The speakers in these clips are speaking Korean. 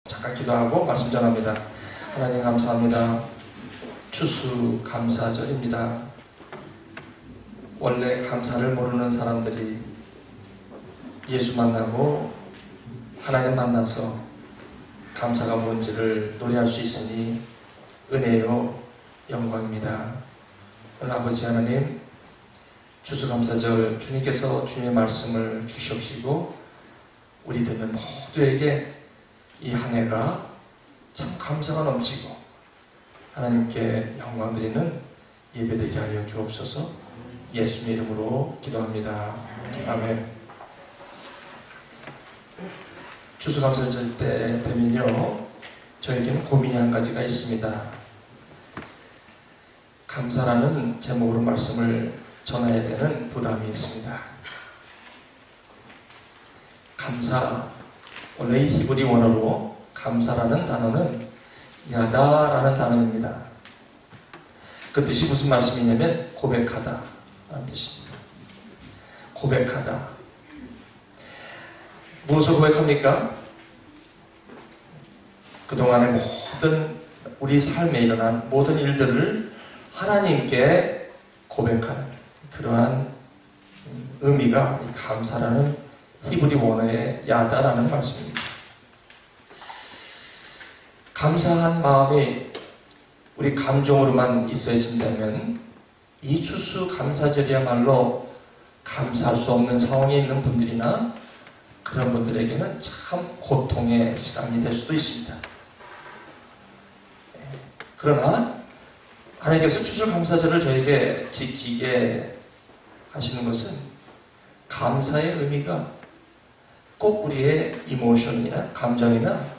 잠깐 기도하고 말씀 전합니다. 하나님 감사합니다. 추수감사절입니다. 원래 감사를 모르는 사람들이 예수 만나고 하나님 만나서 감사가 뭔지를 노래할 수 있으니 은혜요 영광입니다. 오늘 아버지 하나님, 추수감사절 주님께서 주님의 말씀을 주시옵시고 우리 듣는 모두에게 이 한 해가 참 감사가 넘치고 하나님께 영광 드리는 예배되게 하여 주옵소서. 예수님의 이름으로 기도합니다. 아멘. 추수감사절 때 되면요, 저에게는 고민이 한 가지가 있습니다. 감사라는 제목으로 말씀을 전해야 되는 부담이 있습니다. 감사, 원래 이 히브리 원어로 감사라는 단어는 야다라는 단어입니다. 그 뜻이 무슨 말씀이냐면 고백하다 라는 뜻입니다. 고백하다. 무엇을 고백합니까? 그동안의 모든 우리 삶에 일어난 모든 일들을 하나님께 고백하는 그러한 의미가 이 감사라는 히브리 원어의 야다라는 말씀입니다. 감사한 마음이 우리 감정으로만 있어진다면 이 추수감사절이야말로 감사할 수 없는 상황에 있는 분들이나 그런 분들에게는 참 고통의 시간이 될 수도 있습니다. 그러나 하나님께서 추수감사절을 저에게 지키게 하시는 것은 감사의 의미가 꼭 우리의 이모션이나 감정이나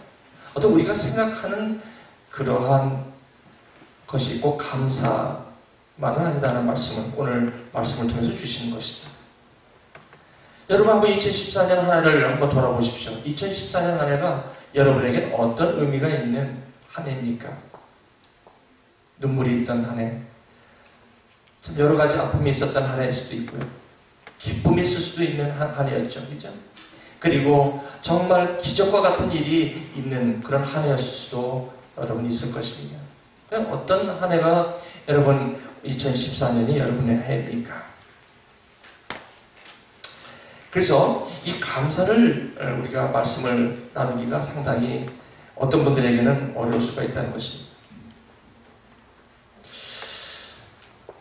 어떤 우리가 생각하는 그러한 것이 꼭 감사만은 아니다는 말씀을 오늘 말씀을 통해서 주시는 것입니다. 여러분 한번 2014년 한 해를 한번 돌아보십시오. 2014년 한 해가 여러분에게 어떤 의미가 있는 한 해입니까? 눈물이 있던 한 해, 여러 가지 아픔이 있었던 한 해일 수도 있고요. 기쁨이 있을 수도 있는 한 해였죠. 그죠? 그리고 정말 기적과 같은 일이 있는 그런 한 해였을 수도 여러분 있을 것입니다. 어떤 한 해가 여러분 2014년이 여러분의 해입니까? 그래서 이 감사를 우리가 말씀을 나누기가 상당히 어떤 분들에게는 어려울 수가 있다는 것입니다.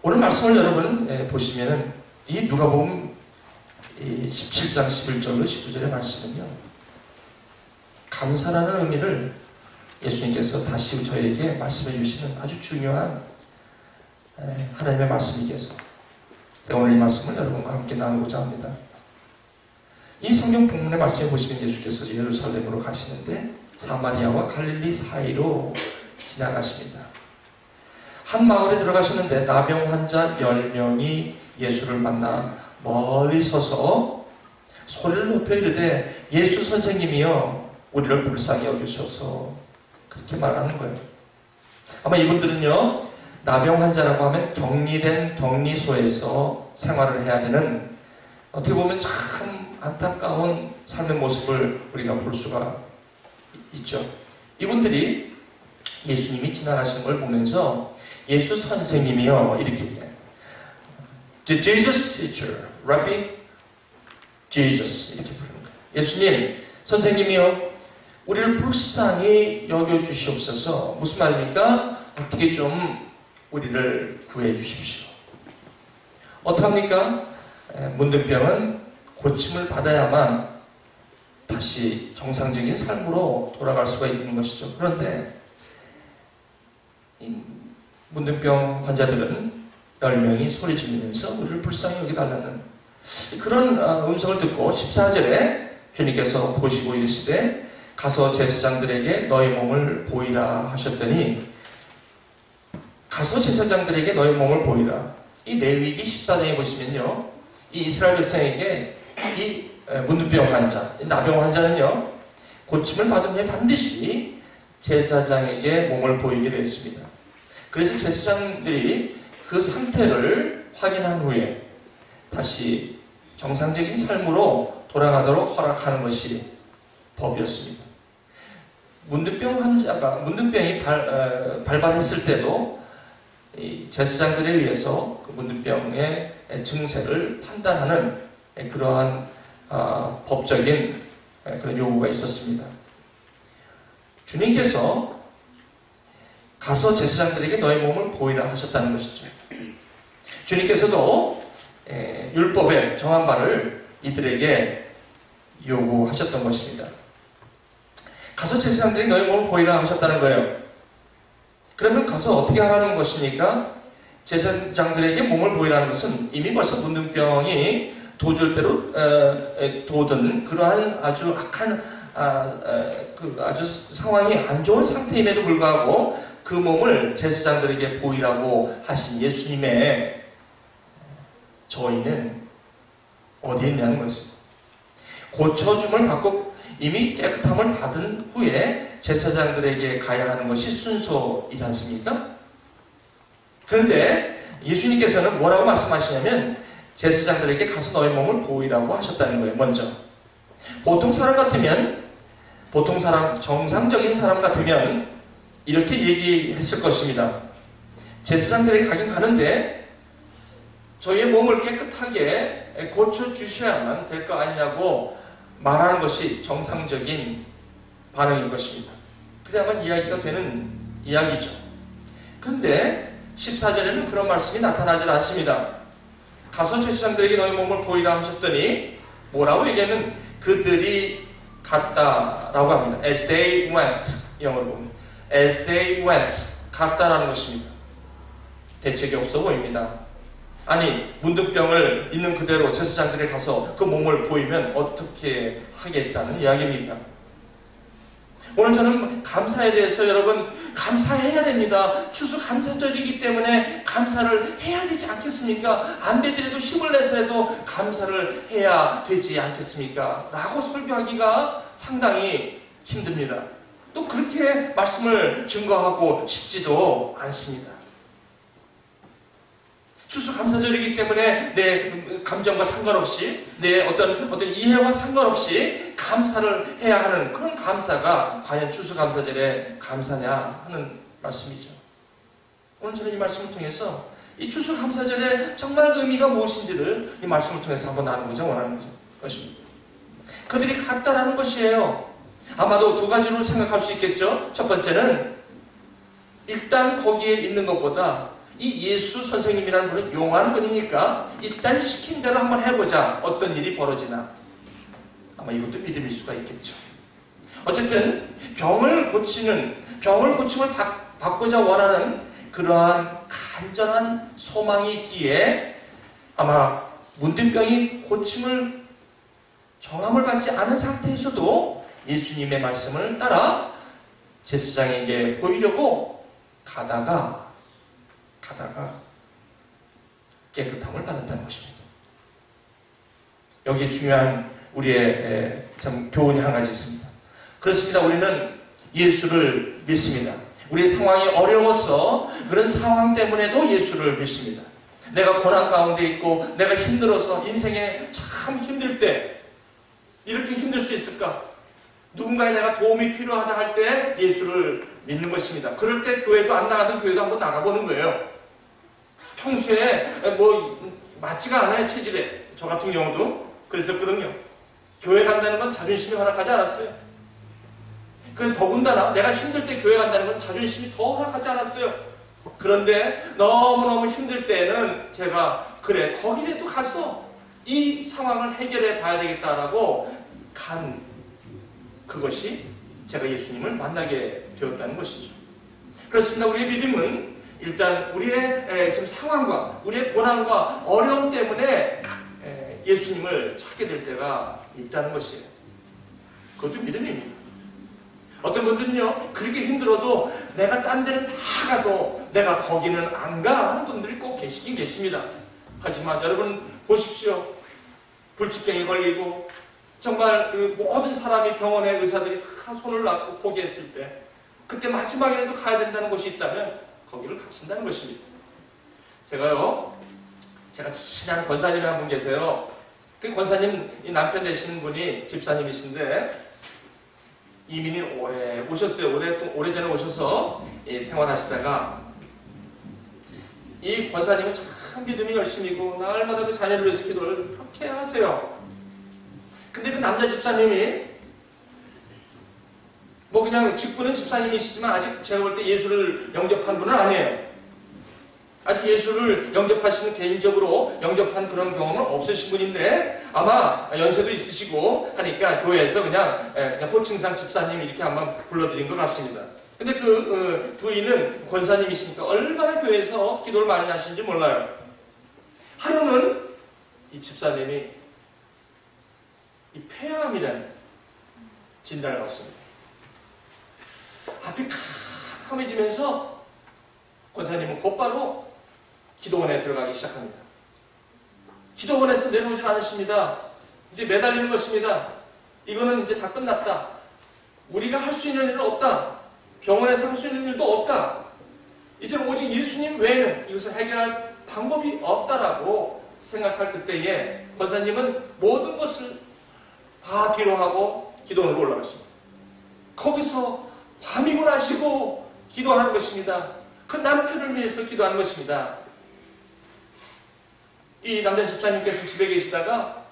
오늘 말씀을 여러분 보시면은 이 누가복음 17장 11절로 19절의 말씀은요, 감사라는 의미를 예수님께서 다시 저에게 말씀해 주시는 아주 중요한 하나님의 말씀이께서 오늘 이 말씀을 여러분과 함께 나누고자 합니다. 이 성경 본문의 말씀에 보시면 예수께서 예루살렘으로 가시는데 사마리아와 갈릴리 사이로 지나가십니다. 한 마을에 들어가시는데 나병 환자 10명이 예수를 만나 멀리 서서 소리를 높여 이르되 예수 선생님이여 우리를 불쌍히 여기소서, 그렇게 말하는 거예요. 아마 이분들은요, 나병 환자라고 하면 격리된 격리소에서 생활을 해야 되는, 어떻게 보면 참 안타까운 삶의 모습을 우리가 볼 수가 있죠. 이분들이 예수님이 지나가시는 걸 보면서 예수 선생님이요 이렇게 얘기해요. The Jesus teacher, Rabbi Jesus 이렇게 부르는 거예요. 예수님, 선생님이요 우리를 불쌍히 여겨주시옵소서. 무슨 말입니까? 어떻게 좀 우리를 구해 주십시오. 어떡합니까? 문둥병은 고침을 받아야만 다시 정상적인 삶으로 돌아갈 수가 있는 것이죠. 그런데 이 문둥병 환자들은 10명이 소리 지르면서 우리를 불쌍히 여기달라는 그런 음성을 듣고 14절에 주님께서 보시고 이르시되 가서 제사장들에게 너희 몸을 보이라 하셨더니, 가서 제사장들에게 너희 몸을 보이라. 이 레위기 14장에 보시면요, 이 이스라엘 백성에게 이 문둥병 환자, 이 나병 환자는요 고침을 받은 후에 반드시 제사장에게 몸을 보이기로 했습니다. 그래서 제사장들이 그 상태를 확인한 후에 다시 정상적인 삶으로 돌아가도록 허락하는 것이 법이었습니다. 문둥병 환자가 문둥병이 발발했을 때도 이 제사장들에 의해서 그 문둥병의 증세를 판단하는 그러한 법적인 그런 요구가 있었습니다. 주님께서 가서 제사장들에게 너의 몸을 보이라 하셨다는 것이죠. 주님께서도 율법에 정한 바를 이들에게 요구하셨던 것입니다. 가서 제사장들이 너의 몸을 보이라 하셨다는 거예요. 그러면 가서 어떻게 하라는 것입니까? 제사장들에게 몸을 보이라는 것은 이미 벌써 문둥병이 도절대로 도든 그러한 아주 악한 아주 상황이 안 좋은 상태임에도 불구하고 그 몸을 제사장들에게 보이라고 하신 예수님의 저희는 어디에 있냐는 것입니다. 고쳐줌을 받고 이미 깨끗함을 받은 후에 제사장들에게 가야 하는 것이 순서이지 않습니까? 그런데 예수님께서는 뭐라고 말씀하시냐면 제사장들에게 가서 너의 몸을 보이라고 하셨다는 거예요. 먼저 보통 사람 정상적인 사람 같으면 이렇게 얘기했을 것입니다. 제사장들에게 가긴 가는데 저희의 몸을 깨끗하게 고쳐주셔야만 될 거 아니냐고 말하는 것이 정상적인 반응인 것입니다. 그래야만 이야기가 되는 이야기죠. 그런데 14절에는 그런 말씀이 나타나질 않습니다. 가서 제사장들에게 너희 몸을 보이라 하셨더니 뭐라고 얘기하면 그들이 갔다라고 합니다. As they went, 영어로 보면 As they went, 갔다라는 것입니다. 대책이 없어 보입니다. 아니 문둥병을 있는 그대로 제사장들에 가서 그 몸을 보이면 어떻게 하겠다는 이야기입니까? 오늘 저는 감사에 대해서 여러분 감사해야 됩니다. 추수감사절이기 때문에 감사를 해야 되지 않겠습니까? 안 되더라도 힘을 내서라도 감사를 해야 되지 않겠습니까? 라고 설교하기가 상당히 힘듭니다. 또 그렇게 말씀을 증거하고 싶지도 않습니다. 추수감사절이기 때문에 내 감정과 상관없이 내 어떤 이해와 상관없이 감사를 해야 하는 그런 감사가 과연 추수감사절의 감사냐 하는 말씀이죠. 오늘 저는 이 말씀을 통해서 이 추수감사절의 정말 의미가 무엇인지를 이 말씀을 통해서 한번 나누고자 원하는 것입니다. 그들이 갔다라는 것이에요. 아마도 두 가지로 생각할 수 있겠죠. 첫 번째는 일단 거기에 있는 것보다 이 예수 선생님이라는 분은 용한 분이니까 일단 시킨 대로 한번 해보자. 어떤 일이 벌어지나. 아마 이것도 믿음일 수가 있겠죠. 어쨌든 병을 고침을 받고자 원하는 그러한 간절한 소망이 있기에 아마 문둥병이 고침을 정함을 받지 않은 상태에서도 예수님의 말씀을 따라 제사장에게 보이려고 가다가 깨끗함을 받았다는 것입니다. 여기에 중요한 우리의 참 교훈이 한 가지 있습니다. 그렇습니다. 우리는 예수를 믿습니다. 우리의 상황이 어려워서 그런 상황 때문에도 예수를 믿습니다. 내가 고난 가운데 있고 내가 힘들어서 인생에 참 힘들 때 이렇게 힘들 수 있을까? 누군가에 내가 도움이 필요하다 할 때 예수를 믿는 것입니다. 그럴 때 교회도 안 나가던 교회도 한번 나가보는 거예요. 평소에 맞지가 않아요. 체질에. 저 같은 경우도 그랬었거든요. 교회 간다는 건 자존심이 허락하지 않았어요. 더군다나 내가 힘들 때 교회 간다는 건 자존심이 더 허락하지 않았어요. 그런데 너무너무 힘들 때는 제가 그래 거기라도 가서 이 상황을 해결해 봐야 되겠다라고 간 그것이 제가 예수님을 만나게 되었다는 것이죠. 그렇습니다. 우리의 믿음은 일단 우리의 지금 상황과 우리의 고난과 어려움 때문에 예수님을 찾게 될 때가 있다는 것이에요. 그것도 믿음입니다. 어떤 분들은요, 그렇게 힘들어도 내가 딴 데는 다 가도 내가 거기는 안 가 하는 분들이 꼭 계시긴 계십니다. 하지만 여러분 보십시오. 불치병이 걸리고 정말 그 모든 사람이 병원의 의사들이 다 손을 놨고 포기했을 때 그때 마지막이라도 가야 된다는 곳이 있다면 거기를 가신다는 것입니다. 제가 친한 권사님이 한 분 계세요. 그 권사님 이 남편 되시는 분이 집사님이신데 이민이 오래 오셨어요. 오래전에 오셔서 생활하시다가 이 권사님은 참 믿음이 열심이고 날마다 그 자녀를 위해서 기도를 그렇게 하세요. 근데 그 남자 집사님이 뭐 그냥 직분은 집사님이시지만 아직 제가 볼 때 예수를 영접한 분은 아니에요. 아직 예수를 영접하시는 개인적으로 영접한 그런 경험은 없으신 분인데 아마 연세도 있으시고 하니까 교회에서 그냥 호칭상 집사님 이렇게 한번 불러드린 것 같습니다. 근데 그 부인은 권사님이시니까 얼마나 교회에서 기도를 많이 하시는지 몰라요. 하루는 이 집사님이 이 폐암이라는 진단을 받습니다. 앞이 캄캄해지면서 권사님은 곧바로 기도원에 들어가기 시작합니다. 기도원에서 내려오질 않으십니다. 이제 매달리는 것입니다. 이거는 이제 다 끝났다. 우리가 할 수 있는 일은 없다. 병원에서 할 수 있는 일도 없다. 이제 오직 예수님 외에는 이것을 해결할 방법이 없다라고 생각할 그때에 권사님은 모든 것을 다 뒤로하고 기도원으로 올라가십니다. 거기서 밤이고 나시고 기도하는 것입니다. 그 남편을 위해서 기도하는 것입니다. 이 남자 집사님께서 집에 계시다가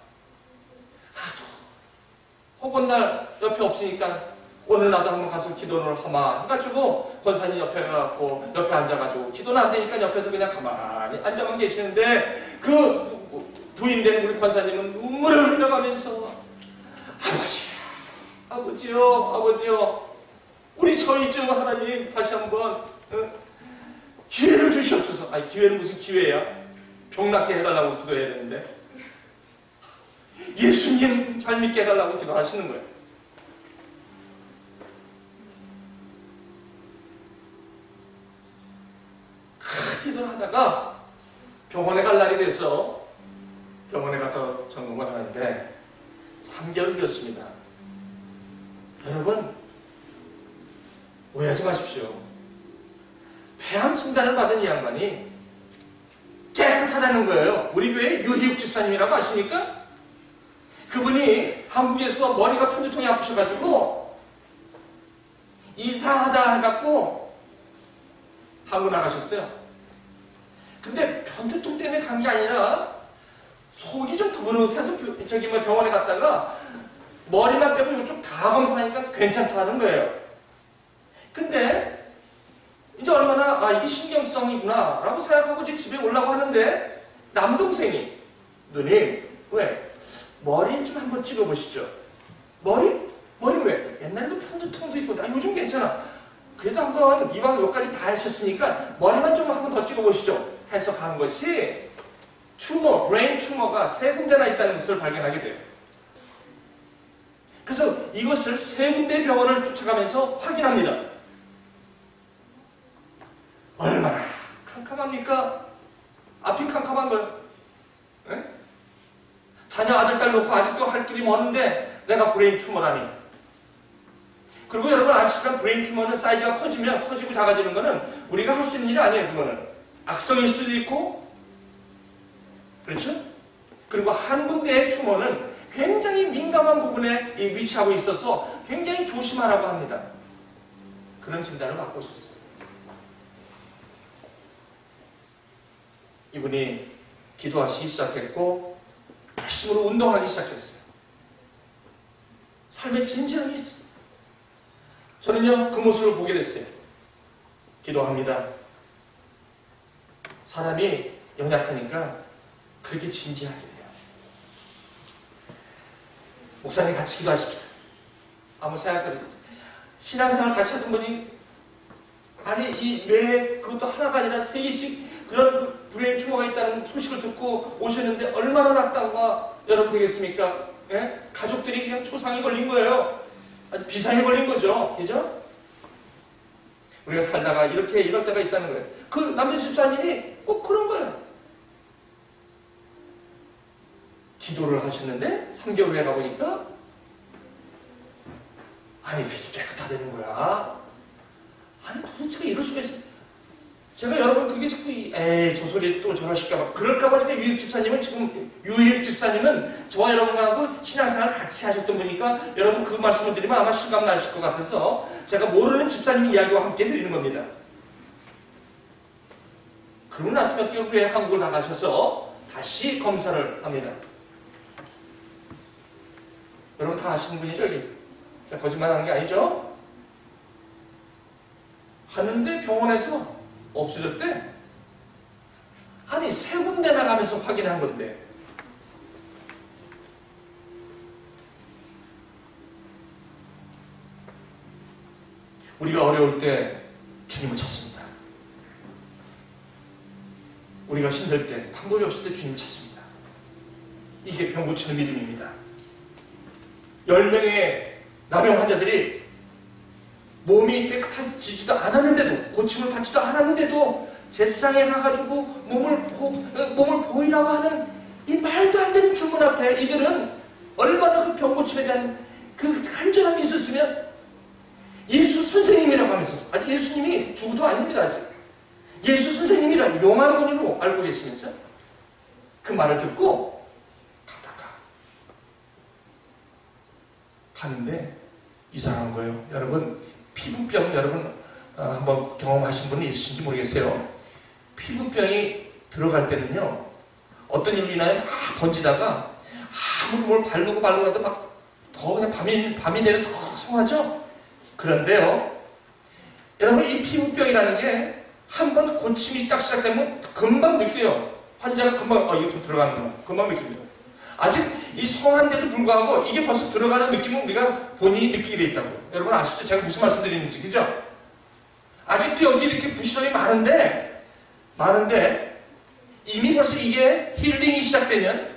혹은 날 옆에 없으니까 오늘 나도 한번 가서 기도를 하마 해가지고 권사님 옆에 가고 옆에 앉아가지고 기도는 안 되니까 옆에서 그냥 가만히 앉아만 계시는데 그 부인된 우리 권사님은 눈물을 흘려가면서 아버지요 우리 저희 좀 하나님 다시 한번 기회를 주시옵소서. 아니 기회는 무슨 기회야? 병 낫게 해달라고 기도해야 되는데 예수님 잘 믿게 해달라고 기도하시는 거예요. 기도를 하다가 병원에 갈 날이 돼서 병원에 가서 점검을 하는데 3개월이었습니다. 여러분 오해하지 마십시오. 폐암 진단을 받은 이 양반이 깨끗하다는 거예요. 우리 교회 유희욱 집사님이라고 아십니까? 그분이 한국에서 머리가 편두통이 아프셔가지고 이상하다 해갖고 한국 나가셨어요. 근데 편두통 때문에 간 게 아니라 속이 좀 더부룩해서 병원에 갔다가 머리만 빼고 이쪽 다 검사하니까 괜찮다는 거예요. 근데 이제 얼마나 이게 신경성이구나 라고 생각하고 이제 집에 오려고 하는데 남동생이 누님 왜 머리 좀 한번 찍어보시죠. 머리 왜? 옛날에도 편두통도 있고 나 요즘 괜찮아. 그래도 한번 이왕 여기까지 다 하셨으니까 머리만 좀 한번 더 찍어보시죠 해서 간 것이 브레인 튜머가 3군데나 있다는 것을 발견하게 돼요. 그래서 이것을 3군데 병원을 쫓아가면서 확인합니다. 얼마나 캄캄합니까? 앞이 캄캄한 거예요. 네? 자녀 아들, 딸 놓고 아직도 할 길이 먼데 내가 브레인 튜머라니. 그리고 여러분 아시지만 브레인 튜머는 사이즈가 커지고 작아지는 거는 우리가 할 수 있는 일이 아니에요. 그거는 악성일 수도 있고 그렇죠? 그리고 한 군데의 튜머는 굉장히 민감한 부분에 위치하고 있어서 굉장히 조심하라고 합니다. 그런 진단을 받고 오셨어요. 이분이 기도하시기 시작했고 열심으로 운동하기 시작했어요. 삶에 진지함이 있어요. 저는요 그 모습을 보게 됐어요. 기도합니다. 사람이 연약하니까 그렇게 진지하게 돼요. 목사님 같이 기도하십시다. 아무 생각거리도 없어요. 신앙생활 같이 하던 분이 아니 이 뇌에 그것도 하나가 아니라 3개씩 그런 브레인 튜머가 있다는 소식을 듣고 오셨는데 얼마나 낙담과 여러분 되겠습니까? 예? 가족들이 그냥 초상이 걸린 거예요. 아주 비상이 걸린 거죠. 그죠? 우리가 살다가 이럴 때가 있다는 거예요. 그 남자 집사님이 꼭 그런 거예요. 기도를 하셨는데 3개월 후에 가보니까 아니 깨끗하다는 거야. 아니 도대체가 이럴 수가 있어. 제가 여러분 그게 자꾸 에이 저 소리 또 저러실까봐 그럴까봐 제가 유익 집사님은 저와 여러분하고 신앙생활 같이 하셨던 분이니까 여러분 그 말씀을 드리면 아마 실감 나실 것 같아서 제가 모르는 집사님 이야기와 함께 드리는 겁니다. 그러고 나서 몇 개월 후에 한국을 나가셔서 다시 검사를 합니다. 여러분 다 아시는 분이죠 여기? 제가 거짓말하는 게 아니죠? 하는데 병원에서 없어졌대? 아니 세 군데 나가면서 확인한 건데 우리가 어려울 때 주님을 찾습니다. 우리가 힘들 때 방법이 없을 때 주님을 찾습니다. 이게 병 고치는 믿음입니다. 10명의 나병 환자들이 몸이 깨끗해지지도 않았는데도 고침을 받지도 않았는데도 제사장에 가가지고 몸을 보이라고 하는 이 말도 안 되는 주문 앞에 이들은 얼마나 그 병 고침에 대한 그 간절함이 있었으면 예수 선생님이라고 하면서 아직 예수님이 죽어도 아닙니다. 아직 예수 선생님이라는 용한 분으로 알고 계시면서 그 말을 듣고 가는데 이상한 거예요. 여러분 피부병 여러분 한번 경험하신 분이 있으신지 모르겠어요. 피부병이 들어갈 때는요 어떤 일로 인하여 막 번지다가 아무리 뭘 바르고 하도 막 더 그냥 밤이 되면 더 성하죠. 그런데요 여러분 이 피부병이라는 게 한번 고침이 딱 시작되면 금방 느껴요. 환자가 금방 이거 좀 들어가는구나 금방 느낍니다. 아직 이 성한데도 불구하고 이게 벌써 들어가는 느낌은 우리가 본인이 느끼게 돼 있다고. 여러분 아시죠? 제가 무슨 말씀 드리는지 그죠? 아직도 여기 이렇게 부시럼이 많은데 이미 벌써 이게 힐링이 시작되면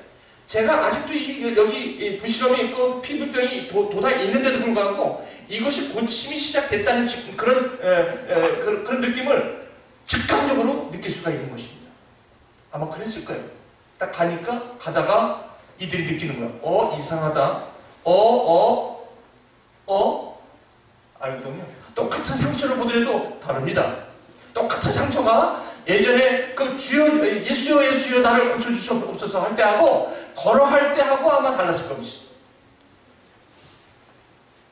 제가 아직도 여기 부시럼이 있고 피부병이 도다 있는데도 불구하고 이것이 고침이 시작됐다는 그런 느낌을 즉각적으로 느낄 수가 있는 것입니다. 아마 그랬을 거예요. 딱 가다가 이들이 느끼는 거야. 이상하다. 알거든요. 똑같은 상처를 보더라도 다릅니다. 똑같은 상처가 예전에 그 주여 예수여 나를 고쳐주시옵소서 할 때하고 걸어할 때하고 아마 달랐을 겁니다.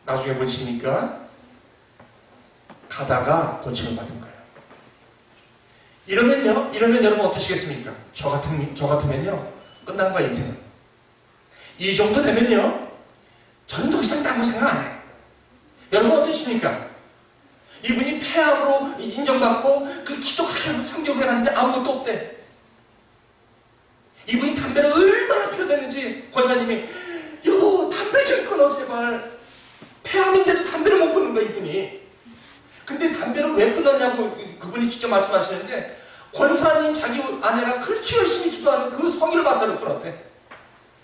나중에 보시니까 가다가 고침을 받은 거예요. 이러면 여러분 어떠시겠습니까? 저 같으면요 끝난 거야 인생은. 이 정도 되면요 저는 더 이상 딴 거 생각 안 해요. 여러분 어떠십니까? 이분이 폐암으로 인정받고 그 기도 그렇게 하고 3개월 했는데 아무것도 없대. 이분이 담배를 얼마나 피워댔는지 권사님이 여보 담배 좀 끊어 제발. 폐암인데도 담배를 못 끊는 거야 이분이. 근데 담배를 왜 끊었냐고 그분이 직접 말씀하시는데 권사님 자기 아내가 그렇게 열심히 기도하는 그 성의를 봐서는 끊었대.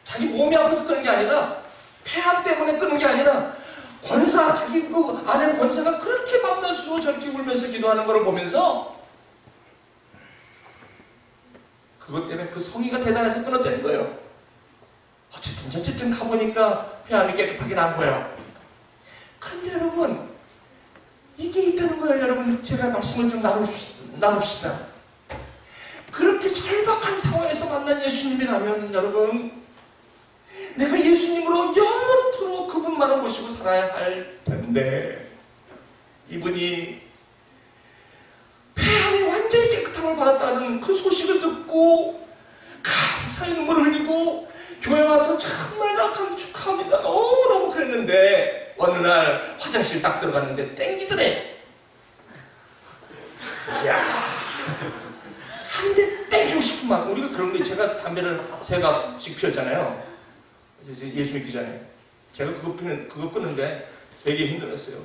자기 몸이 아파서 끊는 게 아니라 폐암 때문에 끊는 게 아니라 권사 자기 그 아내 권사가 그렇게 밤낮으로 저렇게 울면서 기도하는 걸 보면서 그것 때문에 그 성의가 대단해서 끊었다는 거예요. 어쨌든 가보니까 폐암이 깨끗하게 난 거예요. 그런데 여러분 이게 있다는 거예요. 여러분 제가 말씀을 좀 나눕시다. 그렇게 절박한 상황에서 만난 예수님이라면 여러분 내가 예수님으로 영원토록 그분만을 모시고 살아야 할 텐데 이분이 폐암이 완전히 깨끗함을 받았다는 그 소식을 듣고 감사의 눈물을 흘리고 교회 와서 정말 축하합니다. 너무 그랬는데 어느 날 화장실 딱 들어갔는데 땡기더래. 이야 한 대 땡기고 싶은 마음. 우리가 그런 게 제가 담배를 3갑씩 피웠잖아요. 예수 믿기 전에. 제가 그거 끊는데 되게 힘들었어요.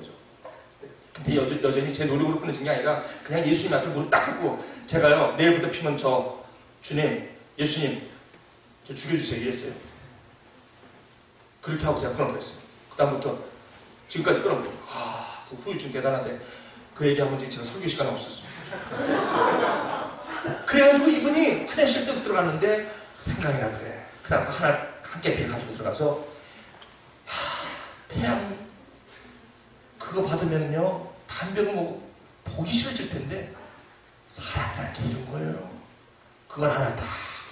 근데 여전히 제 노력으로 끊어진 게 아니라 그냥 예수님 앞에 무릎 딱 꿇고 제가요 내일부터 피면 저 주님 예수님 저 죽여주세요 이랬어요. 그렇게 하고 제가 끊어버렸어요. 그 다음부터 지금까지 끊어버려요. 그 후유증 대단한데 그 얘기하면 제가 설교 시간 없었어요. 그래가지고 이분이 화장실 뚝 들어갔는데 생각이 나더래. 그래갖고 한 개피를 가지고 들어가서 폐암 그거 받으면요 담배를 보기 싫어질 텐데 사람이라는 게 이런 거예요. 그걸 하나 딱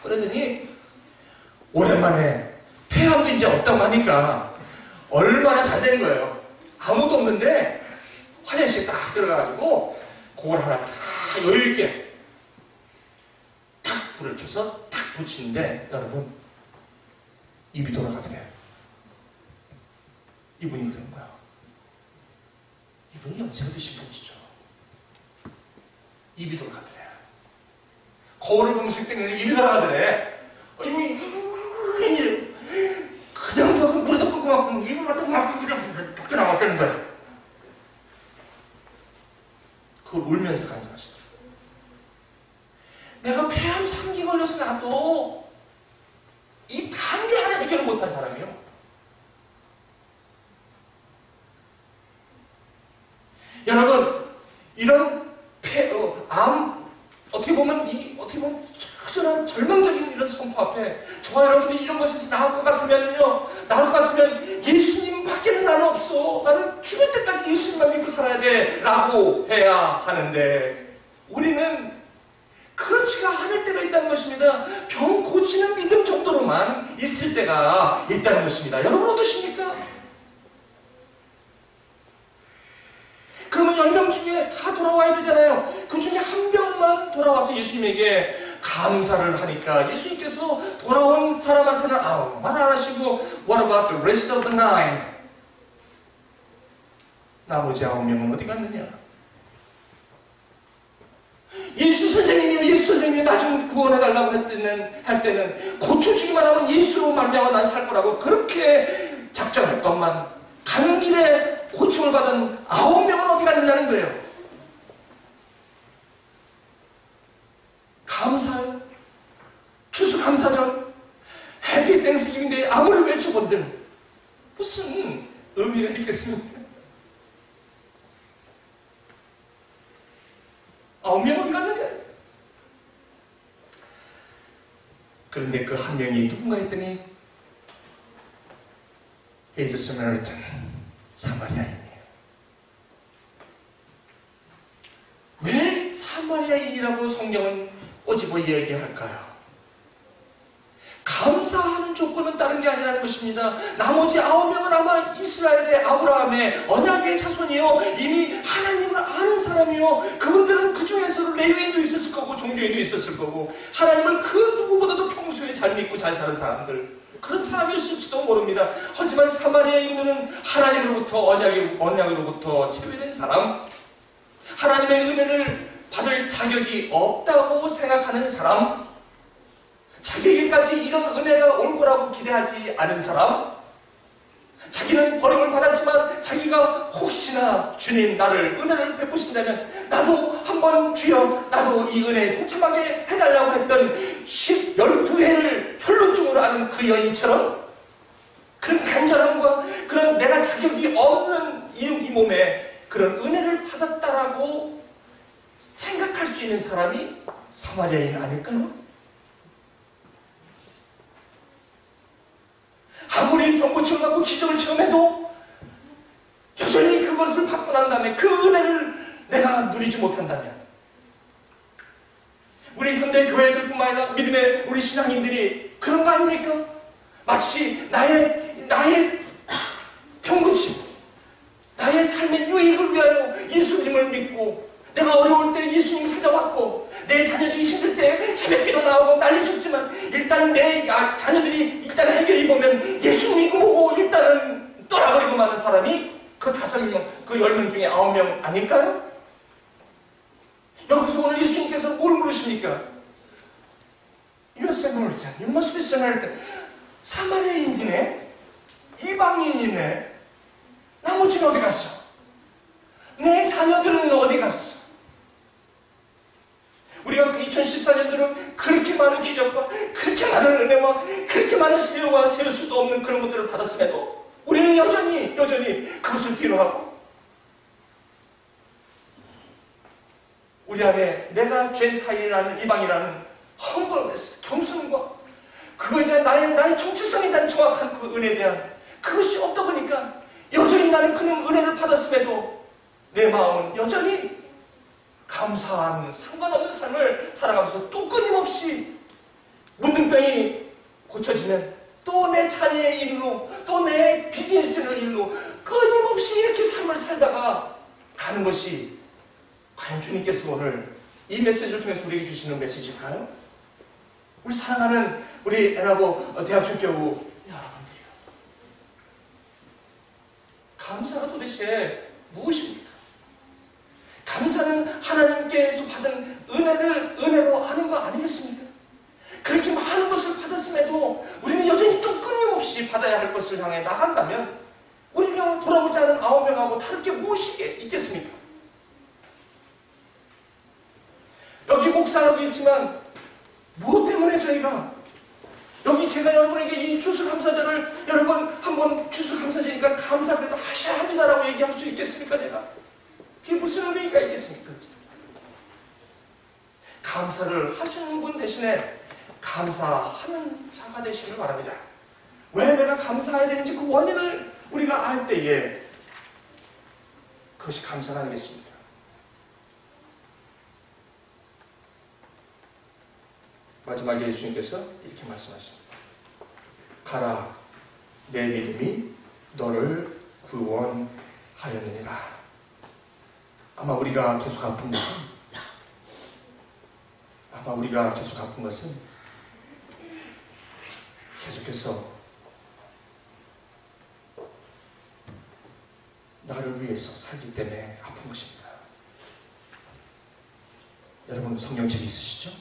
꺼내더니 오랜만에 폐암도 이제 없다고 하니까 얼마나 잘 된 거예요. 아무도 없는데 화장실에 딱 들어가가지고 그걸 하나 딱 여유있게 탁 불을 켜서 탁 붙이는데 여러분 입이 돌아가더래요. 이분이 그런 거야. 이분이 연세가 드신 분이죠. 입이 돌아가더래. 거울을 보면서 땡기는 입이 돌아가더래. 이거 그냥 물에다 끓고 막 입을 갖다 막 그냥 밖에 나왔다는 거야. 그걸 울면서 간증하시더라고요. 내가 폐암 3기 걸려서 나도 이 단계 하나 해결을 못한 사람이요. 여러분, 이런 암, 어떻게 보면 처절한 절망적인 이런 선포 앞에 저와 여러분들이 이런 것에서 나올 것 같으면 예수님 밖에는 나는 없어. 나는 죽을 때까지 예수님만 믿고 살아야 돼. 라고 해야 하는데 우리는 그렇지가 않을 때가 있다는 것입니다. 병 고치는 믿음 정도로만 있을 때가 있다는 것입니다. 여러분 어떠십니까? 그러면 10명 중에 다 돌아와야 되잖아요. 그 중에 한 명만 돌아와서 예수님에게 감사를 하니까 예수님께서 돌아온 사람한테는 아무 말 안 하시고 What about the rest of the nine? 나머지 9명은 어디 갔느냐? 예수 선생님이요 나 좀 구원해달라고 할 때는 고쳐주기만 하면 예수로 말미암아 난 살 거라고 그렇게 작정했건만 가는 길에 고침을 받은 9명은 어디 갔느냐는 거예요. 감사요. 추수감사절 해피 땡스기빙데이 아무리 외쳐본들 무슨 의미가 있겠습니까? 9명 어디 갔느냐? 그런데 그 한 명이 누군가 했더니 He's a Samaritan. 사마리아인이에요. 왜 사마리아인이라고 성경은 꼬집어 이야기할까요? 감사하는 조건은 다른 게 아니라는 것입니다. 나머지 9명은 아마 이스라엘의 아브라함의 언약의 자손이요. 이미 하나님을 아는 사람이요. 그분들은 그 중에서 레위인도 있었을 거고 종교인도 있었을 거고 하나님을 그 누구보다도 평소에 잘 믿고 잘 사는 사람들 그런 사람이었을지도 모릅니다. 하지만 사마리아인은 하나님으로부터 언약으로부터 제외된 사람 하나님의 은혜를 받을 자격이 없다고 생각하는 사람 자기에게까지 이런 은혜가 올 거라고 기대하지 않은 사람 자기는 버림을 받았지만 자기가 혹시나 주님 나를 은혜를 베푸신다면 나도 한번 주여 나도 이 은혜에 동참하게 해달라고 했던 12회를 혈루증으로 아는 그 여인처럼 그런 간절함과 그런 내가 자격이 없는 이 몸에 그런 은혜를 받았다라고 생각할 수 있는 사람이 사마리아인 아닐까요? 아무리 병고침을 받고 기적을 체험해도 여전히 그것을 받고 난 다음에 그 은혜를 내가 누리지 못한다면 우리 현대 교회들뿐만 아니라 믿음의 우리 신앙인들이 그런 거 아닙니까? 마치 나의 병고침 나의 삶의 유익을 위하여 예수님을 믿고 내가 어려울 때 예수님을 찾아왔고 내 자녀들이 힘들 때 새벽기도 나오고 난리쳤지만 일단 내 자녀들이 일단 해결이 보면 예수 믿고 보고 일단은 떠나버리고 마는 사람이 그 5명, 그 10명 중에 9명 아닐까요? 여기서 오늘 예수님께서 뭘 물으십니까? You are Samaritan. You must be Samaritan. 사마리아인이네? 이방인이네? 나머지는 어디 갔어? 내 자녀들은 어디 갔어? 우리가 2014년도는 그렇게 많은 기적과 그렇게 많은 은혜와 그렇게 많은 세월과 세울 수도 없는 그런 것들을 받았음에도 우리는 여전히 그것을 뒤로하고 우리 안에 내가 젠타일이라는 이방이라는 험벌레스 겸손과 그거에 대한 나의 정체성에 대한 정확한 그 은혜에 대한 그것이 없다 보니까 여전히 나는 그런 은혜를 받았음에도 내 마음은 여전히 감사한 상관없는 삶을 살아가면서 또 끊임없이 문둥병이 고쳐지면 또 내 자녀의 일로, 또 내 비즈니스의 일로 끊임없이 이렇게 삶을 살다가 가는 것이 과연 주님께서 오늘 이 메시지를 통해서 우리에게 주시는 메시지일까요? 우리 사랑하는 우리 애나보 대학중교우 여러분들이요. 감사가 도대체 무엇입니까? 감사는 하나님께서 받은 은혜를 은혜로 하는 거 아니겠습니까? 그렇게 많은 것을 받았음에도 우리는 여전히 또 끊임없이 받아야 할 것을 향해 나간다면 우리가 돌아오지 않은 9명하고 다를 게 무엇이 있겠습니까? 여기 목사라고 있지만 무엇 때문에 저희가 여기 제가 여러분에게 이 추수감사절을 여러분 한번 추수감사절이니까 감사 그래도 하셔야 합니다라고 얘기할 수 있겠습니까? 제가 그게 무슨 의미가 있겠습니까? 감사를 하시는 분 대신에 감사하는 자가 되시길 바랍니다. 왜 내가 감사해야 되는지 그 원인을 우리가 알 때에 그것이 감사가 아니겠습니까? 마지막에 예수님께서 이렇게 말씀하십니다. 가라, 내 믿음이 너를 구원하였느니라. 아마 우리가 계속 아픈 것은 계속해서 나를 위해서 살기 때문에 아픈 것입니다. 여러분 성경책이 있으시죠?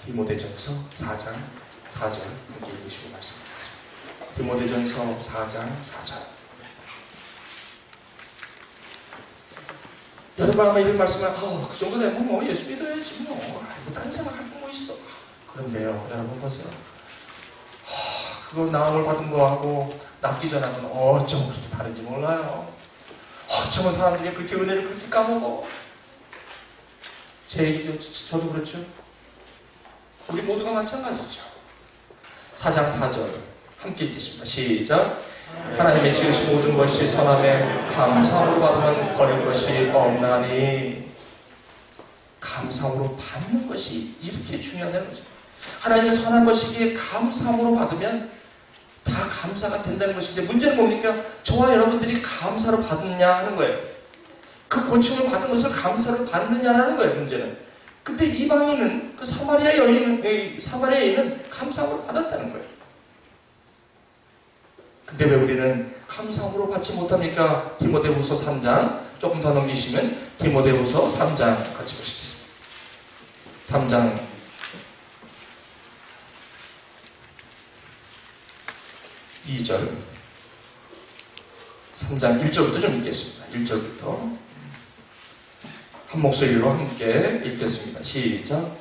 디모데전서 4장 4절 함께 읽으시고 말씀드리겠습니다. 디모데전서 4장 4절. 여러분 아마 이런 말씀을 그 정도 되면 뭐 예수 믿어야지 뭐 다른 생각할 거 뭐 있어. 그런데요 여러분 보세요. 그거 나음을 받은 거하고 낫기 전하고는 어쩜 그렇게 다른지 몰라요. 어쩌면 사람들이 그렇게 은혜를 그렇게 까먹어. 제 얘기죠. 저도 그렇죠. 우리 모두가 마찬가지죠. 4장 4절 함께 읽겠습니다. 시작. 하나님의 지으신 모든 것이 선함에 감사함으로 받으면 버릴 것이 없나니. 감사함으로 받는 것이 이렇게 중요하다는 거죠. 하나님의 선한 것이기에 감사함으로 받으면 다 감사가 된다는 것인데 문제는 뭡니까? 저와 여러분들이 감사로 받느냐 하는 거예요. 그 고침을 받은 것을 감사로 받느냐라는 거예요. 문제는. 근데 이방인은 그 사마리아 여인은 감사함으로 받았다는 거예요. 근데 왜 우리는 감사함으로 받지 못합니까? 디모데후서 3장 조금 더 넘기시면 디모데후서 3장 같이 보시겠습니다. 3장 2절 3장 1절부터 좀 읽겠습니다. 1절부터 한 목소리로 함께 읽겠습니다. 시작.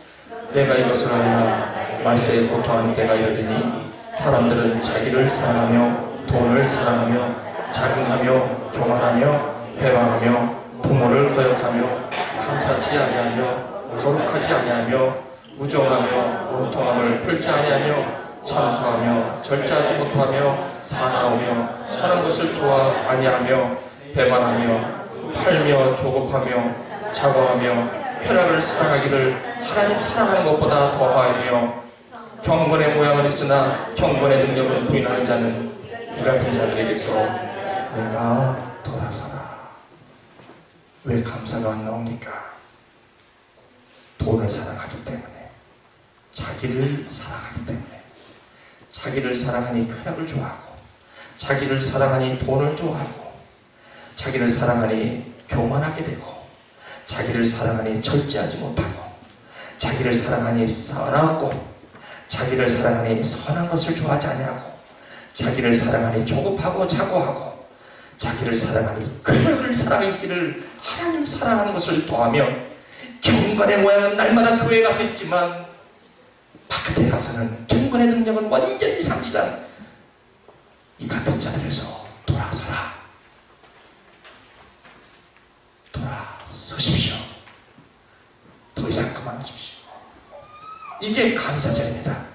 내가 이것을 알라 말세에 고통하는 때가 이르리니 사람들은 자기를 사랑하며 돈을 사랑하며 자긍하며 교만하며 배반하며 부모를 거역하며 감사치 아니하며 거룩하지 아니하며 무정하며 원통함을 펼지 아니하며 참소하며 절제하지 못하며 사나우며 선한 것을 좋아 아니하며 배반하며 팔며 조급하며 자고하며 쾌락을 사랑하기를 하나님 사랑하는 것보다 더하며 경건의 모양은 있으나 경건의 능력은 부인하는 자는 이 같은 자들에게서 내가 돌아서라. 왜 감사가 안 나옵니까? 돈을 사랑하기 때문에, 자기를 사랑하기 때문에, 자기를 사랑하니 쾌락을 좋아하고, 자기를 사랑하니 돈을 좋아하고, 자기를 사랑하니 교만하게 되고, 자기를 사랑하니 절제하지 못하고, 자기를 사랑하니 싸워나고, 자기를 사랑하니 선한 것을 좋아하지 아니하고, 자기를 사랑하니 조급하고 자고하고, 자기를 사랑하니 쾌락을 사랑하기를 하나님 사랑하는 것을 더하며, 경건의 모양은 날마다 교회에 가서 있지만 바깥에 가서는 경건의 능력은 완전히 상실한 이 같은 자들에서 돌아서라. 돌아서십시오. 더 이상 그만하십시오. 이게 감사절입니다.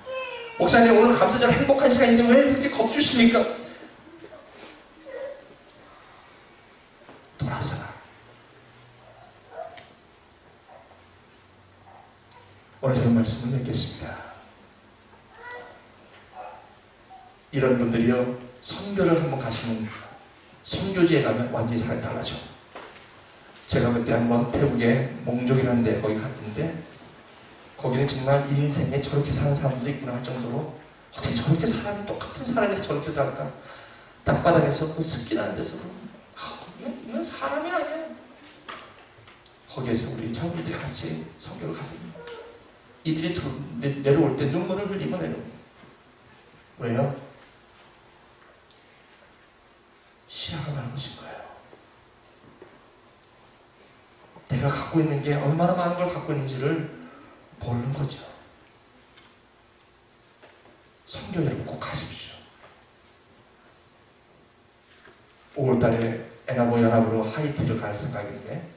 목사님 오늘 감사절 행복한 시간인데 왜 그렇게 겁주십니까? 돌아서라. 오늘 제가 말씀을 맺겠습니다. 이런 분들이요, 선교를 한번 가시면, 선교지에 가면 완전히 살이 달라져. 제가 그때 한번 태국에 몽족이라는 데 거기 갔는데, 거기는 정말 인생에 저렇게 사는 사람들도 있구나 할 정도로, 어떻게 저렇게 사람이, 똑같은 사람이 저렇게 살까? 땅바닥에서 그 습기 나는 데서도, 이건 사람이 아니야. 거기에서 우리 자녀들이 같이 선교를 가더니, 이들이 내려올 때 눈물을 흘리며 내려옵니다. 왜요? 시야가 넓어진 거예요. 내가 갖고 있는 게 얼마나 많은 걸 갖고 있는지를 모르는 거죠. 선교 여러분 꼭 가십시오. 5월달에 에나보 연합으로 하이티를 갈 생각인데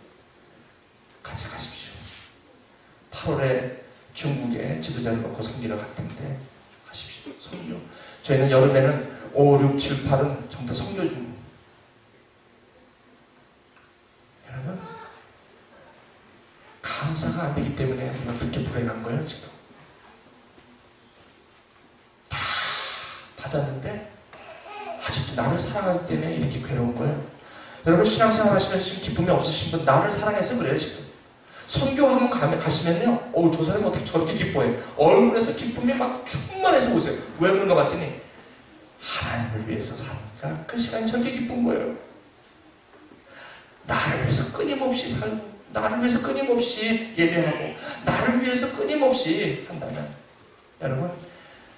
같이 가십시오. 8월에 중국에 지도자를 놓고 선교를 갈 텐데 가십시오. 선교. 저희는 여름에는 5, 6, 7, 8은 전부 다 선교 중. 여러분, 감사가 안 되기 때문에 우리가 그렇게 불행한 거예요, 지금. 다 받았는데 아직도 나를 사랑하기 때문에 이렇게 괴로운 거예요. 여러분, 신앙생활 하시면서 지금 기쁨이 없으신 분, 나를 사랑해서 그래요, 지금. 선교하면 가시면요, 저 사람이 어떻게 저렇게 기뻐해? 얼굴에서 기쁨이 막 충만해서 오세요. 왜 그런가 봤더니, 하나님을 위해서 사니까 그 시간이 저렇게 기쁜 거예요. 나를 위해서 끊임없이 살고, 나를 위해서 끊임없이 예배하고, 나를 위해서 끊임없이 한다면, 여러분,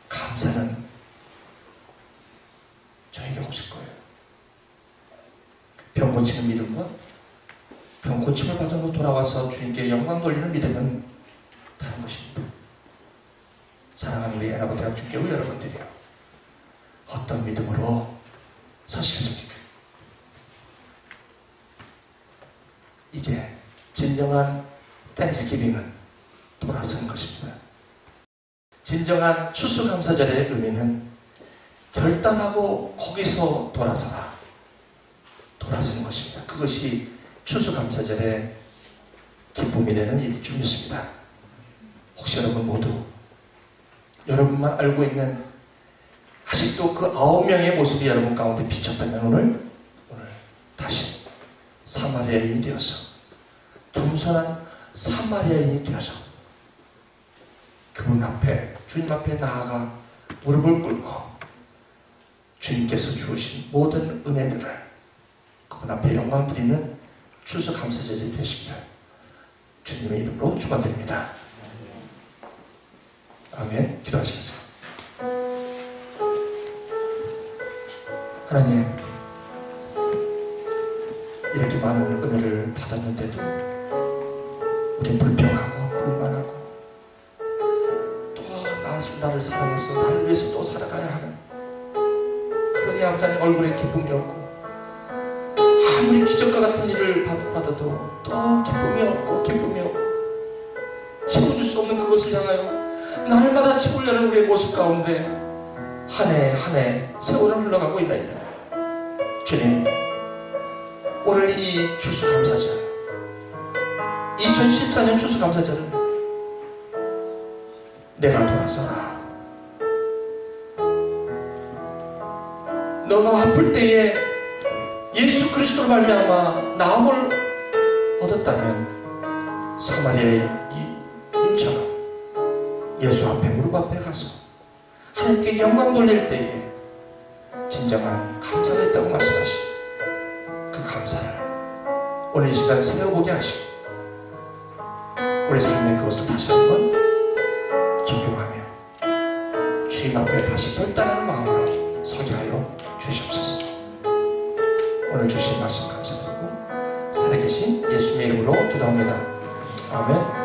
감사는 저에게 없을 거예요. 병 고치는 믿음과 병 고침을 받으러 돌아와서 주님께 영광 돌리는 믿음은 다른 것입니다. 사랑하는 우리 에나보 대학 중교회 여러분들이요, 어떤 믿음으로 서시겠습니까? 이제 진정한 땡스기빙은 돌아서는 것입니다. 진정한 추수감사절의 의미는 결단하고 거기서 돌아서는 것입니다. 그것이 추수감사절의 기쁨이 되는 일줄 믿습니다. 혹시 여러분 모두 여러분만 알고 있는 아직도 그 9명의 모습이 여러분 가운데 비쳤다면 오늘 다시 사마리아인이 되어서, 겸손한 사마리아인이 되어서 그분 앞에, 주님 앞에 나아가 무릎을 꿇고 주님께서 주으신 모든 은혜들을 그분 앞에 영광 드리는 추수감사절이 되시기를 주님의 이름으로 축원드립니다. 아멘. 기도하시겠습니다. 하나님, 이렇게 많은 은혜를 받았는데도 우리 불평하고 불만하고 또 나를 사랑해서 나를 위해서 또 살아가야 하는 그 은혜 아버지의 얼굴에 기쁨이 없고, 아무리 기적과 같은 일을 받아도 또 기쁨이 없고 채워줄 수 없는 그것을 향하여 날마다 채우려는 우리의 모습 가운데 한 해 세월은 흘러가고 있나이다. 주님, 오늘 이 추수감사절, 2014년 추수감사절은 내가 돌아서라. 너가 아플 때에 예수 그리스도로 말미암아 나음을 얻었다면 사마리아의 이 인처럼 예수 앞에 무릎 앞에 가서 하나님께 영광 돌릴 때에 진정한 감사가 있다고 말씀하신 그 감사를 오늘 이 시간 세워보게 하시고, 우리 삶에 그것을 다시 한번 적용하며 주님 앞에 다시 결단하는 마음으로 서게 하여 주시옵소서. 오늘 주신 말씀 감사드리고 살아계신 예수님의 이름으로 기도합니다. 아멘.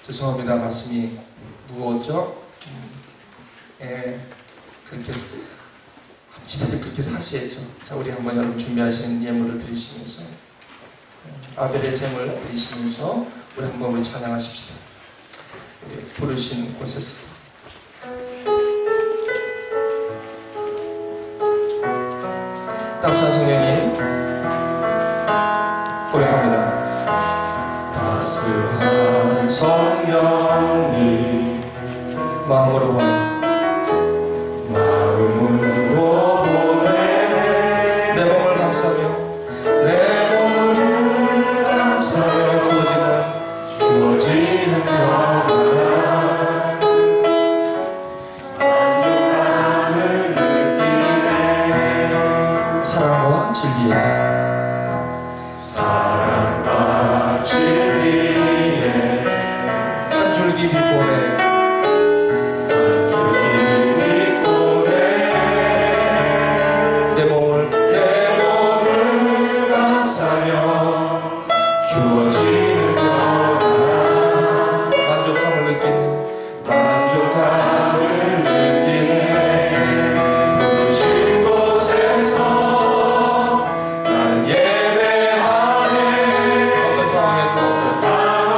죄송합니다. 말씀이 무거웠죠? 그렇게 지대들 그렇게 사시해죠. 자, 우리 한번 여러분 준비하신 예물을 드리시면서 아벨의 제물 드리시면서 우리 한번 우리 찬양하십시다. 부르신 곳에서 따스한 성령님, 사랑과 진리에 사랑과 진리에 한 줄기 빛보내 내 몸을 감싸며 주어지는 거라 만족함을 느끼네 부르신 곳에서 나는 예배하네. 어떤 상황에도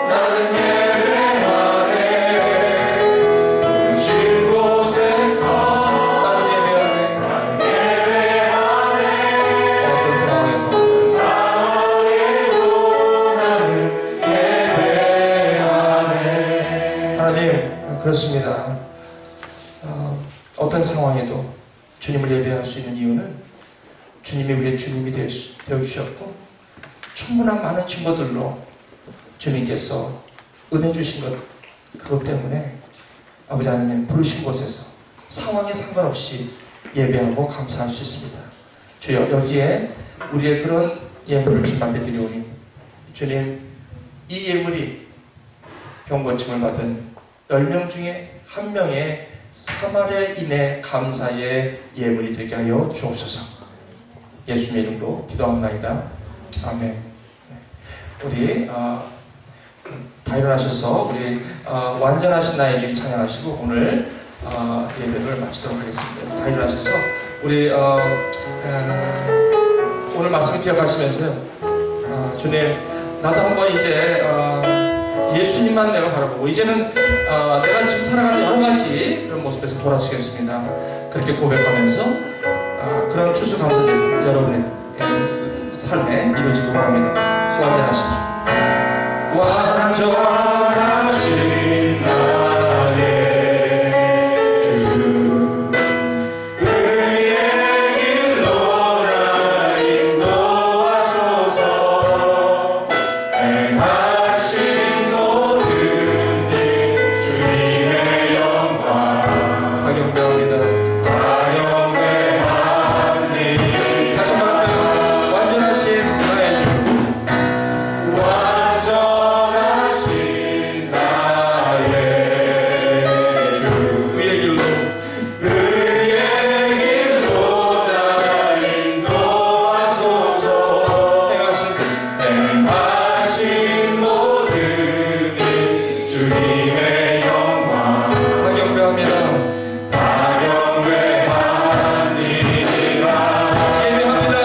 나는 예배하네. 부르신 곳에서 나는 예배하네. 어떤 상황에도 나는 예배하네. 하나님, 그렇습니다. 어떤 상황에도 주님을 예배할 수 있는 이유는 주님이 우리의 주님이 되어주셨고 충분한 많은 증거들로 주님께서 은혜 주신 그것 때문에 아버지 하나님 부르신 곳에서 상황에 상관없이 예배하고 감사할 수 있습니다. 주여, 여기에 우리의 그런 예물을 주님 앞에 드리오니 주님, 이 예물이 병고침을 받은 10명 중에 한 명의 사마리아인의 감사의 예물이 되게 하여 주옵소서. 예수님의 이름으로 기도합니다. 아멘. 우리 다 일어나셔서 우리 완전하신 나의 주님 찬양하시고 오늘 예배를 마치도록 하겠습니다. 다 일어나셔서 우리 오늘 말씀을 기억하시면서요. 주님, 나도 한번 이제 예수님만 내가 바라보고 이제는 내가 지금 살아가는 여러 가지 그런 모습에서 돌아서겠습니다. 그렇게 고백하면서 그런 추수감사절 여러분의 삶에 이루어지기 바랍니다. 완전하십시오. 완전하신 나의 주 의의 길로 나 인도하소서. 행하신 모든 일 주님의 영광 가경배합니다. 자영배하니 다시 말하면 완전하신 나의 주 완전하신 나의 주 의의 길로 의의 길로 나 인도하소서. 행하신 모든 일 주님의 영광 가경배합니다. 다경배합니다. 예배합니다.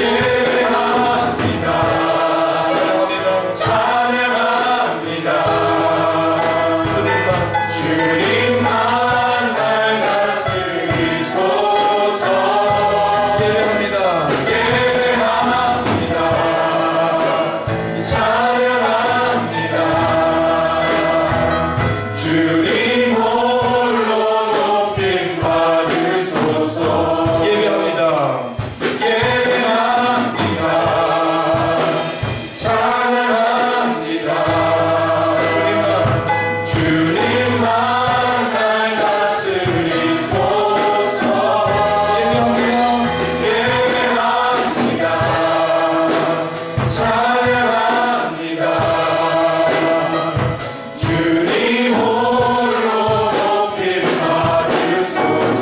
예배합니다. 찬양합니다. 찬양합니다. 주님만 날 다스리소서. 예배합니다. 예배합니다. 찬양합니다. 주님 홀로 높임 받으소서. 예배합니다. 예배합니다. 찬양합니다. 주님만 날 다스리소서. 예배합니다. 예배합니다. 찬양합니다. 주님 홀로 높임 받으소서.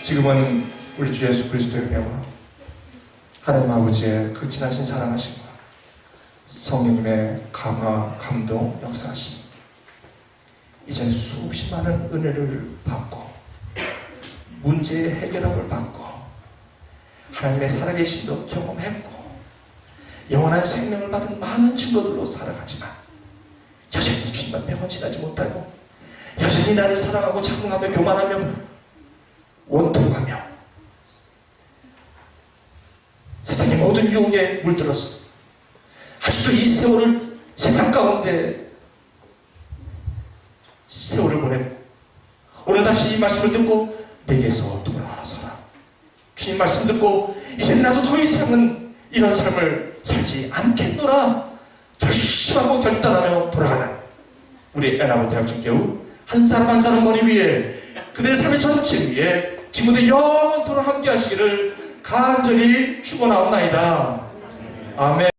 지금은 우리 주 예수 그리스도의 명으로 하나님 아버지의 극진하신 사랑하심과 성령님의 감화, 감동, 역사하심 이제 수없이 많은 은혜를 받고 문제의 해결함을 받고 하나님의 살아계심도 경험했고 영원한 생명을 받은 많은 증거들로 살아가지만 여전히 주님 앞에 헌신하지 못하고 여전히 나를 사랑하고 자긍하며 교만하며 원통하며 세상의 모든 유혹에 물들어서 아직도 이 세월을 세상 가운데 세월을 보내고 오늘 다시 이 말씀을 듣고 내게서 돌아와서라. 주님 말씀 듣고 이제 나도 더 이상은 이런 삶을 살지 않겠노라 결심하고 결단하며 돌아가는 우리 애나무 대학교 교우 한 사람 한 사람 머리 위에 그들의 삶의 전체 위에 지금부터 영원토록 함께 하시기를 간절히 축원하옵나이다. 아멘.